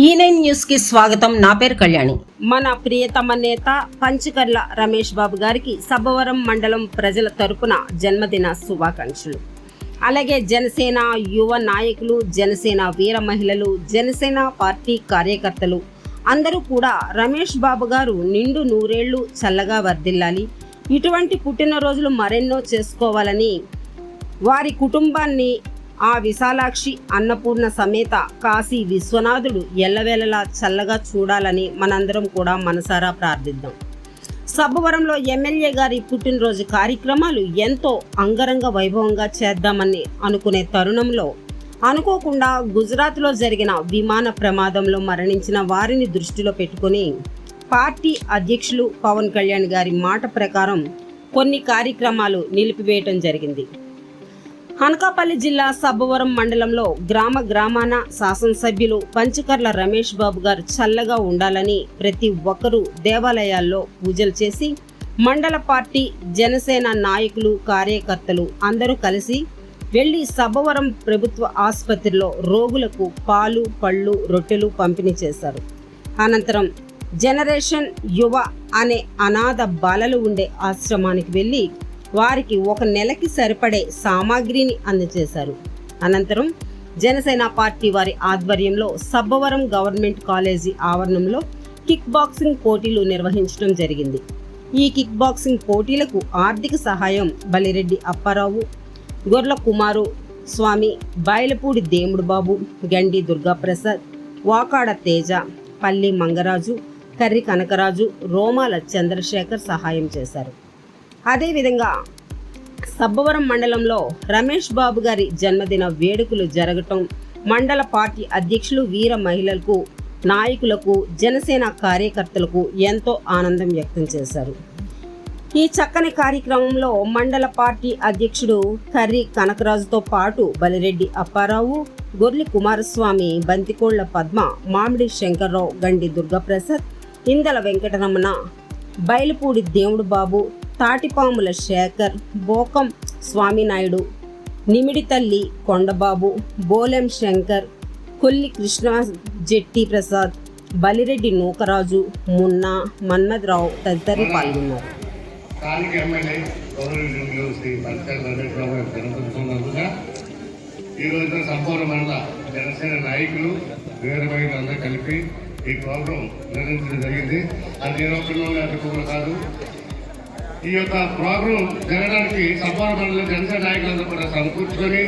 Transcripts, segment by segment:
ఈ9 news కి స్వాగతం. నా పేరు కళ్యాణి. మన ప్రియతమ నేత పంచకర్ల రమేష్ బాబు గారికి సబ్బవరం మండలం ప్రజల తరపున జన్మదిన శుభాకాంక్షలు. అలాగే జనసేన యువ నాయకులు, జనసేన వీర మహిళలు, జనసేన పార్టీ కార్యకర్తలు అందరూ కూడా రమేష్ బాబు గారు నిండు నూరేళ్లు చల్లగా వర్ధిల్లాలి, ఇటువంటి పుట్టినరోజులు మరెన్నో చేసుకోవాలని వారి కుటుంబాన్ని ఆ విశాలాక్షి అన్నపూర్ణ సమేత కాశీ విశ్వనాథుడు ఎల్లవేళలా చల్లగా చూడాలని మనందరం కూడా మనసారా ప్రార్థిద్దాం. సబ్బవరంలో ఎమ్మెల్యే గారి పుట్టినరోజు కార్యక్రమాలు ఎంతో అంగరంగ వైభవంగా చేద్దామని అనుకునే తరుణంలో అనుకోకుండా గుజరాత్లో జరిగిన విమాన ప్రమాదంలో మరణించిన వారిని దృష్టిలో పెట్టుకుని పార్టీ అధ్యక్షులు పవన్ కళ్యాణ్ గారి మాట ప్రకారం కొన్ని కార్యక్రమాలు నిలిపివేయటం జరిగింది. అనకాపల్లి జిల్లా సబ్బవరం మండలంలో గ్రామాన శాసనసభ్యులు పంచకర్ల రమేష్ బాబు గారు చల్లగా ఉండాలని ప్రతి ఒక్కరూ దేవాలయాల్లో పూజలు చేసి మండల పార్టీ, జనసేన నాయకులు, కార్యకర్తలు అందరూ కలిసి వెళ్లి సబ్బవరం ప్రభుత్వ ఆసుపత్రిలో రోగులకు పాలు, పళ్ళు, రొట్టెలు పంపిణీ చేశారు. అనంతరం జనరేషన్ యువ అనే అనాథ బాలలు ఉండే ఆశ్రమానికి వెళ్లి వారికి ఒక నెలకి సరిపడే సామాగ్రిని అందజేశారు. అనంతరం జనసేన పార్టీ వారి ఆధ్వర్యంలో సబ్బవరం గవర్నమెంట్ కాలేజీ ఆవరణంలో కిక్ బాక్సింగ్ పోటీలు నిర్వహించడం జరిగింది. ఈ కిక్ బాక్సింగ్ పోటీలకు ఆర్థిక సహాయం బలిరెడ్డి అప్పారావు, గొర్ల కుమారు స్వామి, బయలపూడి దేముడు బాబు, గండి దుర్గాప్రసాద్, వాకాడ తేజ, పల్లి మంగరాజు, కర్రి కనకరాజు, రోమాల చంద్రశేఖర్ సహాయం చేశారు. అదేవిధంగా సబ్బవరం మండలంలో రమేష్ బాబు గారి జన్మదిన వేడుకలు జరగటం మండల పార్టీ అధ్యక్షులు, వీర మహిళలకు, నాయకులకు, జనసేన కార్యకర్తలకు ఎంతో ఆనందం వ్యక్తం చేశారు. ఈ చక్కని కార్యక్రమంలో మండల పార్టీ అధ్యక్షుడు కర్రి కనకరాజుతో పాటు బలిరెడ్డి అప్పారావు, గొర్లి కుమారస్వామి, బంతికోళ్ల పద్మ, మామిడి శంకర్రావు, గండి దుర్గాప్రసాద్, ఇందల వెంకటరమణ, బయలుపూడి దేవుడు బాబు, తాటిపాముల శేఖర్, బోకం స్వామినాయుడు, నిమిడి తల్లి కొండబాబు, బోలెం శంకర్, కొల్లి కృష్ణ, జెట్టి ప్రసాద్, బలిరెడ్డి నూకరాజు, మున్నా, మన్మథరావు తదితరులు పాల్గొన్నారు. జనసేన నాయకులు వీరమైన అందరూ కలిపి ఈ ప్రోగ్రాం నిర్వహించడం జరిగింది. అది నేను ఒక్కరిలో అడ్డుకోవడం కాదు. ఈ యొక్క ప్రోగ్రాం జరగడానికి సబ్బవరం మండలం జనసేన నాయకులందరూ కూడా సమకూర్చుకొని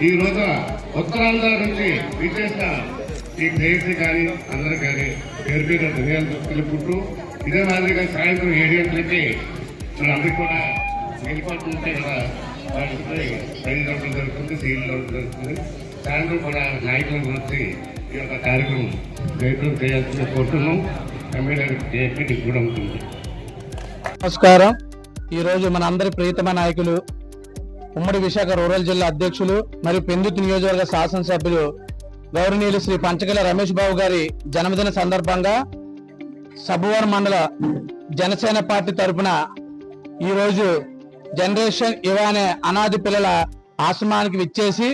ఈ రోజు ఉత్తరాంధ్ర నుంచి విశేష ఈ ప్లేయర్స్ కానీ అందరూ కానీ పేరు పేరు ధన్యాలు తెలుపుకుంటూ ఇదే మాదిరిగా సాయంత్రం 7 గంటలకి అందరికీ కూడా వెళ్ళిపోతుంటే కదా వాటికి ప్రైజ్ ఇవ్వడం జరుగుతుంది, సీల్ ఇవ్వడం జరుగుతుంది. సాయంత్రం కూడా నాయకులను గురించి ఈ యొక్క కార్యక్రమం జయప్రదం చేయాల్సిన కోరుతున్నాం. ఎమ్మెల్యే కూడా ఉంటుంది. నమస్కారం. ఈరోజు మన అందరి ప్రియతమ నాయకులు, ఉమ్మడి విశాఖ రూరల్ జిల్లా అధ్యక్షులు మరియు పెందుర్తి నియోజకవర్గ శాసనసభ్యులు గౌరవనీయులు శ్రీ పంచకర్ల రమేష్ బాబు గారి జన్మదిన సందర్భంగా సబ్బవరం మండల జనసేన పార్టీ తరఫున ఈరోజు జనరేషన్ యువ అనే అనాథ పిల్లల ఆశ్రమానికి విచ్చేసి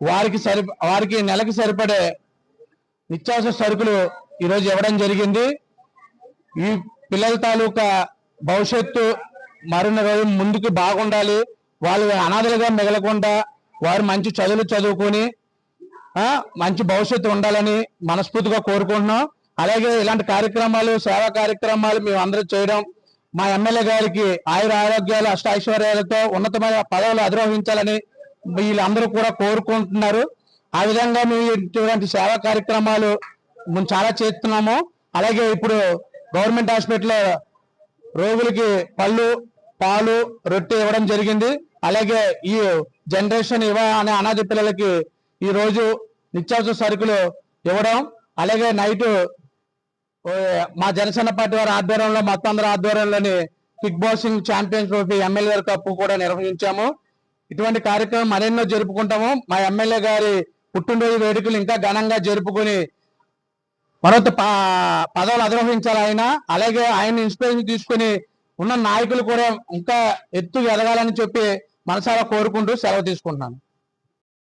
వారికి నెలకి సరిపడే నిత్యావసర సరుకులు ఈరోజు ఇవ్వడం జరిగింది. ఈ పిల్లల తాలూకా భవిష్యత్తు మరిన్ని రోజు ముందుకు బాగుండాలి, వాళ్ళు అనాథలుగా మిగలకుండా వారు మంచి చదువులు చదువుకొని మంచి భవిష్యత్తు ఉండాలని మనస్ఫూర్తిగా కోరుకుంటున్నాం. అలాగే ఇలాంటి కార్యక్రమాలు, సేవా కార్యక్రమాలు మేము అందరూ చేయడం, మా ఎమ్మెల్యే గారికి ఆయుర ఆరోగ్యాలు, అష్టైశ్వర్యాలతో ఉన్నతమైన పదవులు అధిరోహించాలని వీళ్ళందరూ కూడా కోరుకుంటున్నారు. ఆ విధంగా మేము ఇటువంటి సేవా కార్యక్రమాలు మేము చాలా చేస్తున్నాము. అలాగే ఇప్పుడు గవర్నమెంట్ హాస్పిటల్లో రోగులకి పళ్ళు, పాలు, రొట్టె ఇవ్వడం జరిగింది. అలాగే ఈ జనరేషన్ యువ అనే అనాథ పిల్లలకి ఈ రోజు నిత్యావసర సరుకులు ఇవ్వడం, అలాగే నైట్ మా జనసేన పార్టీ వారి ఆధ్వర్యంలో, మొత్తం అందరి ఆధ్వర్యంలోని kick boxing champions trophy MLA cup కూడా నిర్వహించాము. ఇటువంటి కార్యక్రమం మరెన్నో జరుపుకుంటాము. మా ఎమ్మెల్యే గారి పుట్టినరోజు వేడుకలు ఇంకా ఘనంగా జరుపుకొని మరొక పదవులు అధిరోహించాలి ఆయన. అలాగే ఆయన ఇన్స్పిరేషన్ తీసుకుని ఉన్న నాయకులు కూడా ఇంకా ఎత్తు ఎదగాలని చెప్పి మనసారా కోరుకుంటూ సెలవు తీసుకుంటున్నాను.